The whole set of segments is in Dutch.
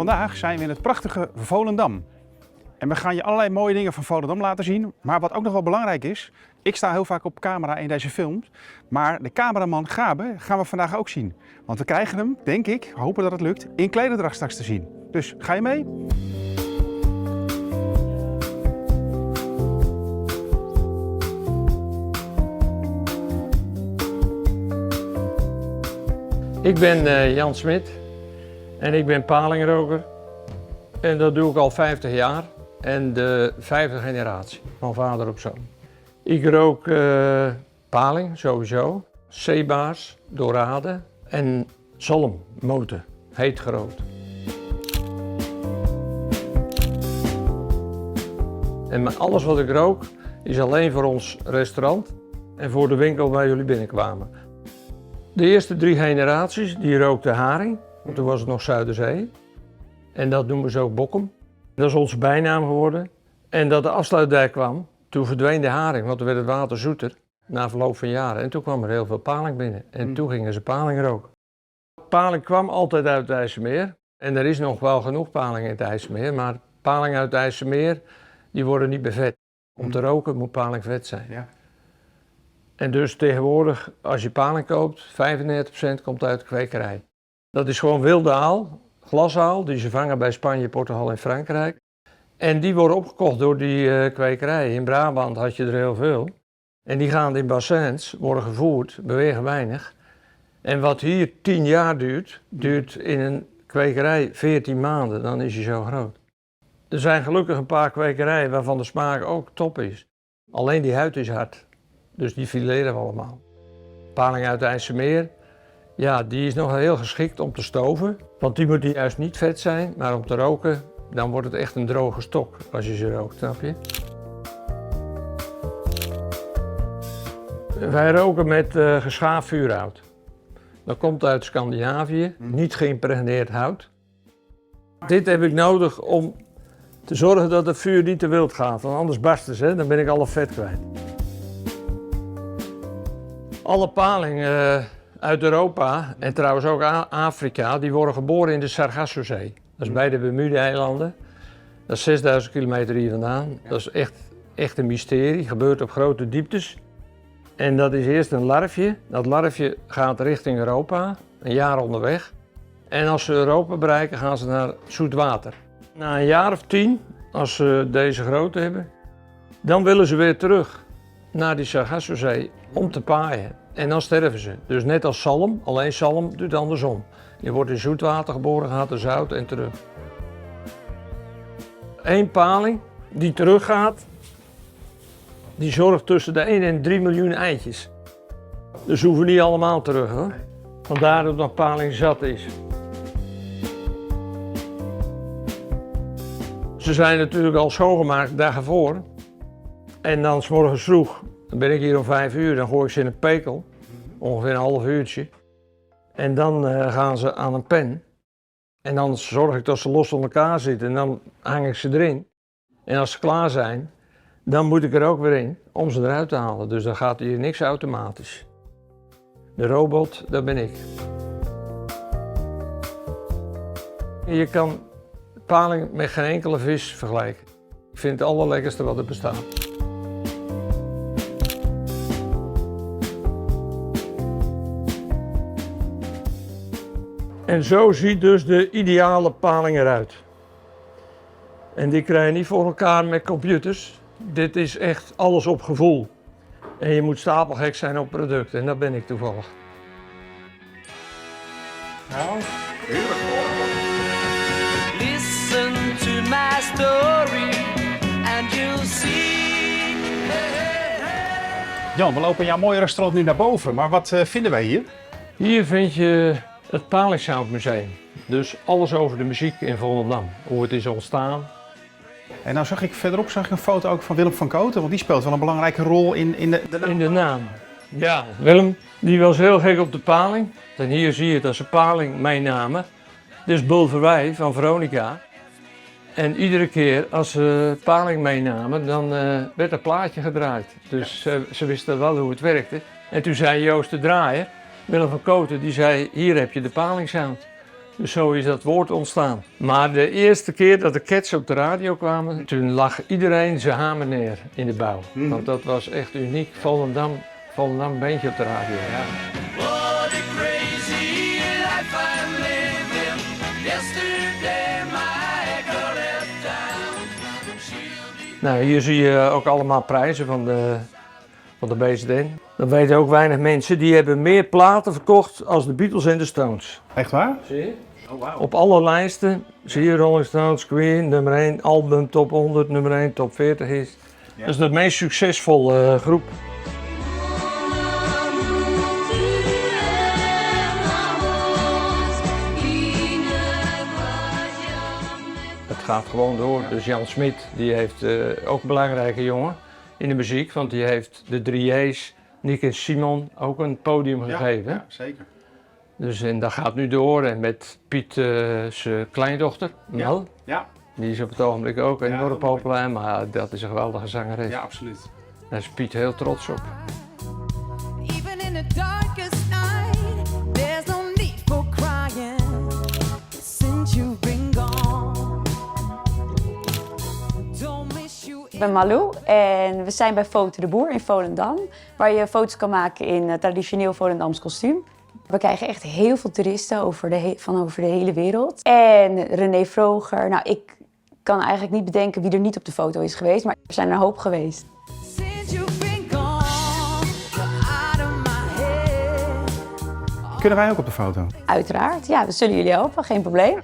Vandaag zijn we in het prachtige Volendam. En we gaan je allerlei mooie dingen van Volendam laten zien. Maar wat ook nog wel belangrijk is, ik sta heel vaak op camera in deze films. Maar de cameraman Gabe gaan we vandaag ook zien. Want we krijgen hem, denk ik, hopen dat het lukt, in klederdracht straks te zien. Dus ga je mee? Ik ben Jan Smit en ik ben palingroker en dat doe ik al 50 jaar en de 5e generatie van vader op zoon. Ik rook paling sowieso, zeebaars, dorade en zalmmoten, heet gerookt. En alles wat ik rook is alleen voor ons restaurant en voor de winkel waar jullie binnenkwamen. De eerste 3 generaties die rookte haring, want toen was het nog Zuiderzee. En dat noemen ze ook Bokkum. Dat is onze bijnaam geworden. En dat de afsluitdijk kwam, toen verdween de haring, want toen werd het water zoeter na verloop van jaren. En toen kwam er heel veel paling binnen en toen gingen ze paling roken. Paling kwam altijd uit het IJsselmeer en er is nog wel genoeg paling in het IJsselmeer, maar paling uit het IJsselmeer die worden niet bevet. Om te roken moet paling vet zijn. Ja. En dus tegenwoordig, als je paling koopt, 35% komt uit de kwekerij. Dat is gewoon wilde aal, glasaal, die ze vangen bij Spanje, Portugal en Frankrijk. En die worden opgekocht door die kwekerij. In Brabant had je er heel veel. En die gaan in bassins, worden gevoerd, bewegen weinig. En wat hier 10 jaar duurt, duurt in een kwekerij 14 maanden, dan is hij zo groot. Er zijn gelukkig een paar kwekerijen waarvan de smaak ook top is. Alleen die huid is hard. Dus die fileren we allemaal. Paling uit het IJsselmeer, ja, die is nog heel geschikt om te stoven. Want die moet juist niet vet zijn, maar om te roken, dan wordt het echt een droge stok als je ze rookt, snap je? Wij roken met geschaafd vuurhout. Dat komt uit Scandinavië, niet geïmpregneerd hout. Dit heb ik nodig om te zorgen dat het vuur niet te wild gaat, want anders barsten ze, dan ben ik alle vet kwijt. Alle palingen uit Europa en trouwens ook Afrika, die worden geboren in de Sargassozee. Dat is bij de Bermuda-eilanden. Dat is 6000 kilometer hier vandaan. Dat is echt een mysterie, gebeurt op grote dieptes. En dat is eerst een larfje. Dat larfje gaat richting Europa, een jaar onderweg. En als ze Europa bereiken, gaan ze naar zoet water. Na een jaar of 10, als ze deze grootte hebben, dan willen ze weer terug naar die Sargassozee om te paaien. En dan sterven ze. Dus net als zalm, alleen zalm doet andersom. Je wordt in zoetwater geboren, gaat er zout en terug. Eén paling die teruggaat, die zorgt tussen de 1 en 3 miljoen eitjes. Dus ze hoeven niet allemaal terug hoor. Vandaar dat nog paling zat is. Ze zijn natuurlijk al schoongemaakt de dag ervoor. En dan 's morgens vroeg, dan ben ik hier om 5 uur, dan gooi ik ze in een pekel. Ongeveer een half uurtje. En dan gaan ze aan een pen. En dan zorg ik dat ze los van elkaar zitten en dan hang ik ze erin. En als ze klaar zijn, dan moet ik er ook weer in om ze eruit te halen. Dus dan gaat hier niks automatisch. De robot, dat ben ik. Je kan paling met geen enkele vis vergelijken. Ik vind het allerlekkerste wat er bestaat. En zo ziet dus de ideale paling eruit. En die krijg je niet voor elkaar met computers. Dit is echt alles op gevoel. En je moet stapelgek zijn op producten en dat ben ik toevallig. Nou, Listen to my story and you'll see. Jan, we lopen in jouw mooie restaurant nu naar boven. Maar wat vinden wij hier? Hier vind je het Palingsound Museum. Dus alles over de muziek in Volendam. Hoe het is ontstaan. En nou verderop zag ik een foto ook van Willem van Koten, want die speelt wel een belangrijke rol in de naam. In de naam. Ja, Willem die was heel gek op de paling. En hier zie je dat ze paling meenamen. Dit is Bulverwij van Veronica. En iedere keer als ze paling meenamen, dan werd een plaatje gedraaid. Dus ze wisten wel hoe het werkte. En toen zei Joost de Draaier, Willem van Koten, die zei, hier heb je de palingsound. Dus zo is dat woord ontstaan. Maar de eerste keer dat de Cats op de radio kwamen, toen lag iedereen zijn hamer neer in de bouw. Want dat was echt uniek. Volendam bandje op de radio. Ja. What a crazy life I'm living. Yesterday my girl left town. She'll be Nou, hier zie je ook allemaal prijzen van de BZN. Dat weten ook weinig mensen. Die hebben meer platen verkocht als de Beatles en de Stones. Echt waar? Zie je? Oh, wauw. Op alle lijsten zie je Rolling Stones, Queen, nummer 1, album top 100, nummer 1, top 40 is. Ja. Dat is de meest succesvolle groep. Het gaat gewoon door. Dus Jan Smit, die heeft ook een belangrijke jongen in de muziek, want die heeft de 3J's, Nick en Simon, ook een podium gegeven. Ja, zeker. Dus en dat gaat nu door en met Piet, zijn kleindochter, Mel. Ja, Die is op het ogenblik ook enorm mooi. populair, maar dat is een geweldige zangeres. ja, absoluut. Daar is Piet heel trots op. Even in the darkest night, there's no need for crying. Since you've been gone, don't miss you. Ik ben Malou en we zijn bij Foto de Boer in Volendam, waar je foto's kan maken in traditioneel Volendams kostuum. We krijgen echt heel veel toeristen van over de hele wereld. En René Vroger, nou ik kan eigenlijk niet bedenken wie er niet op de foto is geweest, maar er zijn er een hoop geweest. Since you've been gone, you're out of my head. Kunnen wij ook op de foto? Uiteraard, ja, we zullen jullie helpen, geen probleem.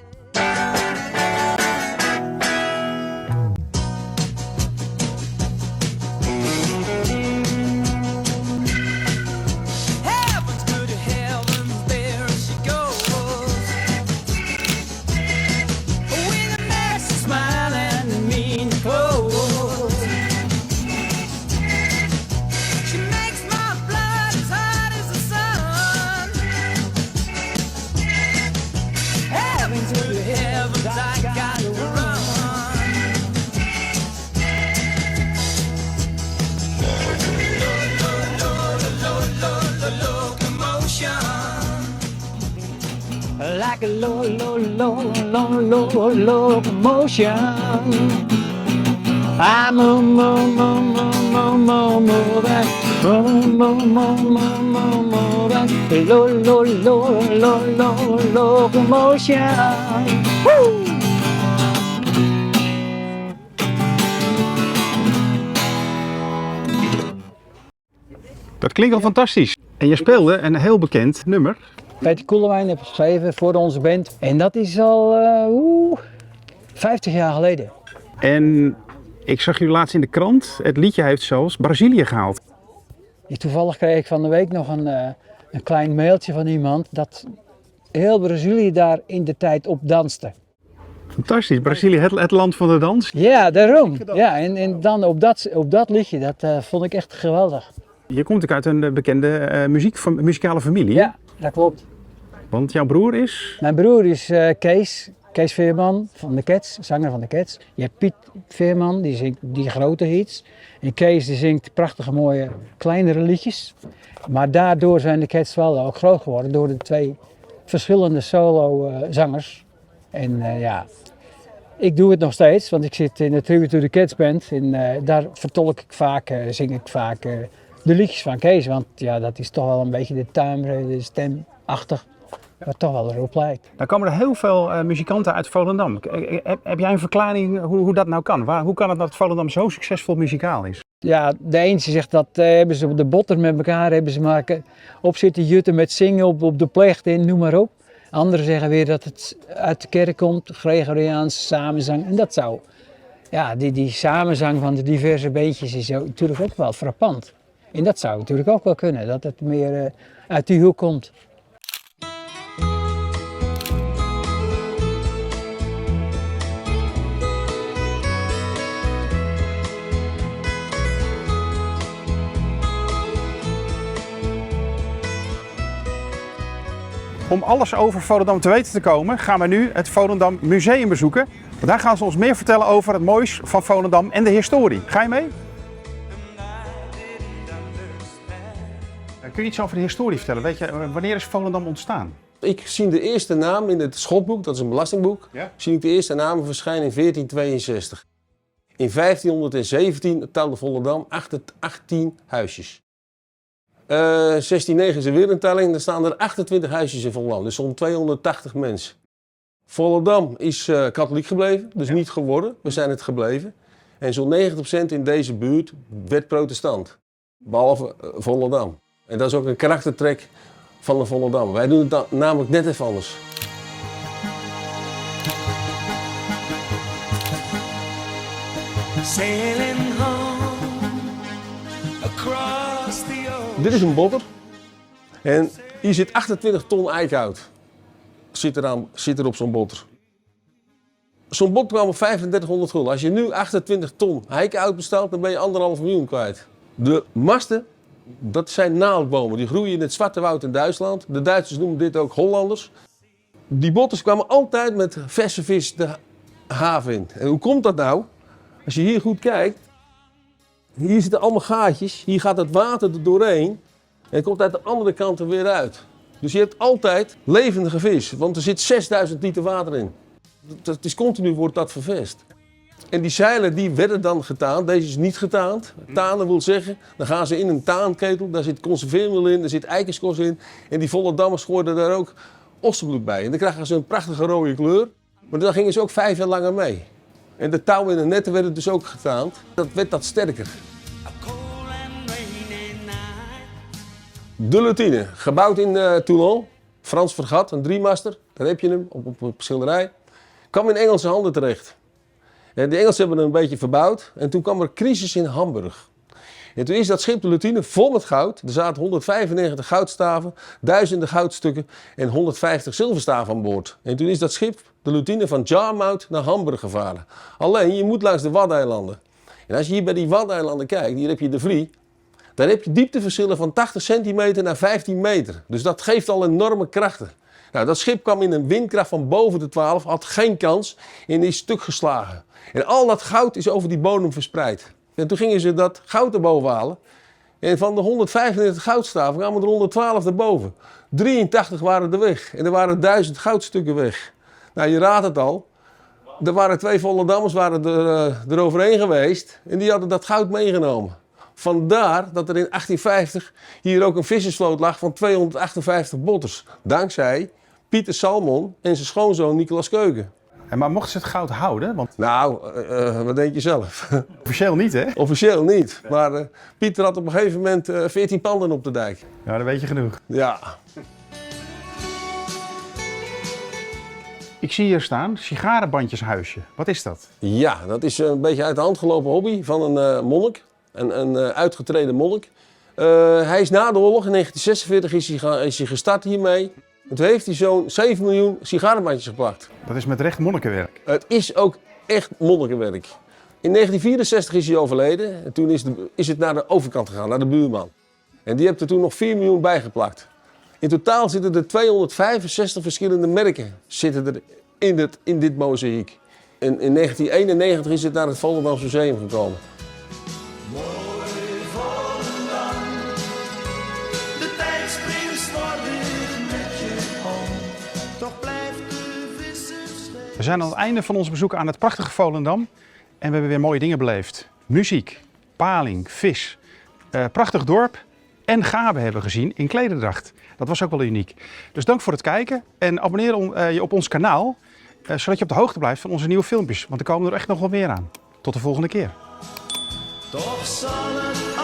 Heavens to the heavens, there she goes. With a messy smile and mean pose. She makes my blood as hot as the sun. Heaven to the heavens, I got to run. Like a locomotion. I'm locomotion. Woo! Dat klinkt al fantastisch. En je speelde een heel bekend nummer. Peter Koelewijn heb geschreven voor onze band. En dat is al 50 jaar geleden. En ik zag jullie laatst in de krant. Het liedje heeft zelfs Brazilië gehaald. Toevallig kreeg ik van de week nog een klein mailtje van iemand dat heel Brazilië daar in de tijd op danste. Fantastisch. Brazilië, het land van de dans. Ja, daarom. Ja, en dan op dat liedje, dat vond ik echt geweldig. Je komt ook uit een bekende muzikale familie. Ja, dat klopt. Want jouw broer is... Mijn broer is Kees Veerman van de Cats, zanger van de Cats. Je hebt Piet Veerman, die zingt die grote hits. En Kees die zingt prachtige mooie kleinere liedjes. Maar daardoor zijn de Cats wel ook groot geworden door de twee verschillende solo zangers. En ja, ik doe het nog steeds, want ik zit in de Tribute to the Cats band. En daar vertolk ik vaak, zing ik vaak de liedjes van Kees. Want ja, dat is toch wel een beetje de timbre, de stemachtig. Wat toch wel erop lijkt. Dan komen er heel veel muzikanten uit Volendam. Heb jij een verklaring hoe dat nou kan? Hoe kan het dat Volendam zo succesvol muzikaal is? Ja, de ene zegt dat hebben ze op de botter met elkaar hebben ze maken op zitten jutten met zingen op de plecht en noem maar op. Anderen zeggen weer dat het uit de kerk komt, Gregoriaanse samenzang. En dat zou, ja, die samenzang van de diverse beentjes is natuurlijk ook wel frappant. En dat zou natuurlijk ook wel kunnen, dat het meer uit die hoek komt. Om alles over Volendam te weten te komen, gaan we nu het Volendam Museum bezoeken. Want daar gaan ze ons meer vertellen over het moois van Volendam en de historie. Ga je mee? Kun je iets over de historie vertellen? Weet je, wanneer is Volendam ontstaan? Ik zie de eerste naam in het schotboek, dat is een belastingboek, Ja? zie ik de eerste namen verschijnen in 1462. In 1517 telde Volendam 18 huisjes. 1609 is er weer een telling, dan staan er 28 huisjes in Volendam, dus zo'n 280 mensen. Volendam is katholiek gebleven, dus niet geworden, we zijn het gebleven. En zo'n 90% in deze buurt werd protestant, behalve Volendam. En dat is ook een karaktertrek van de Volendam. Wij doen het namelijk net even anders. Sailing home across the ocean. Dit is een botter. En hier zit 28 ton eikenhout. Zit er op zo'n botter. Zo'n bot kwam op 3500 gulden. Als je nu 28 ton eikenhout bestelt, dan ben je 1,5 miljoen kwijt. De masten, dat zijn naaldbomen. Die groeien in het Zwarte Woud in Duitsland. De Duitsers noemen dit ook Hollanders. Die botters kwamen altijd met verse vis de haven in. En hoe komt dat nou? Als je hier goed kijkt, hier zitten allemaal gaatjes. Hier gaat het water er doorheen. En het komt uit de andere kant er weer uit. Dus je hebt altijd levendige vis, want er zit 6000 liter water in. Het is continu wordt dat vervest. En die zeilen die werden dan getaand, deze is niet getaand. Tanen wil zeggen, dan gaan ze in een taanketel, daar zit conserveermeel in, daar zit eikenschors in. En die Volendammers gooiden daar ook ossenbloed bij. En dan krijgen ze een prachtige rode kleur. Maar dan gingen ze ook 5 jaar langer mee. En de touwen en de netten werden dus ook getaand. Dat werd dat sterker. A cold and rainy night. De Lutine, gebouwd in Toulon. Frans Vergat, een 3-master. Daar heb je hem op een schilderij. Kwam in Engelse handen terecht. De Engelsen hebben hem een beetje verbouwd. En toen kwam er crisis in Hamburg. En toen is dat schip de Lutine vol met goud. Er zaten 195 goudstaven, duizenden goudstukken en 150 zilverstaven aan boord. En toen is dat schip, de Lutine, van Yarmouth naar Hamburg gevaren. Alleen, je moet langs de Waddeneilanden. En als je hier bij die Waddeneilanden kijkt, hier heb je de Vlie. Daar heb je diepteverschillen van 80 centimeter naar 15 meter. Dus dat geeft al enorme krachten. Nou, dat schip kwam in een windkracht van boven de 12, had geen kans en is stuk geslagen. En al dat goud is over die bodem verspreid. En toen gingen ze dat goud erboven halen. En van de 195 goudstaven kwamen er 112 erboven. 83 waren er weg. En er waren 1000 goudstukken weg. Nou, je raadt het al. Er waren 2 Volendammers eroverheen geweest. En die hadden dat goud meegenomen. Vandaar dat er in 1850 hier ook een vissersvloot lag van 258 botters. Dankzij Pieter Salmon en zijn schoonzoon Nicolaas Keuken. Maar mochten ze het goud houden? Want Nou, wat denk je zelf? officieel niet, hè? Officieel niet. Maar Pieter had op een gegeven moment 14 panden op de dijk. Ja, dat weet je genoeg. Ja. Ik zie hier staan, sigarenbandjeshuisje. Wat is dat? Ja, dat is een beetje uit de hand gelopen hobby van een monnik. Een uitgetreden monnik. Hij is na de oorlog, in 1946 is hij gestart hiermee. En toen heeft hij zo'n 7 miljoen sigarenbandjes gepakt. Dat is met recht monnikenwerk. Het is ook echt monnikenwerk. In 1964 is hij overleden en toen is het naar de overkant gegaan, naar de buurman. En die heeft er toen nog 4 miljoen bijgeplakt. In totaal zitten er 265 verschillende merken zitten er in dit mozaïek. En in 1991 is het naar het Volendams Museum gekomen. Mooi Volendam. De tijd springt slordig met je om. Toch blijft de visserschip. We zijn aan het einde van ons bezoek aan het prachtige Volendam. En we hebben weer mooie dingen beleefd. Muziek, paling, vis, prachtig dorp en gaben hebben we gezien in klederdracht. Dat was ook wel uniek. Dus dank voor het kijken en abonneer je op ons kanaal. Zodat je op de hoogte blijft van onze nieuwe filmpjes. Want er komen er echt nog wel meer aan. Tot de volgende keer. Toch zal het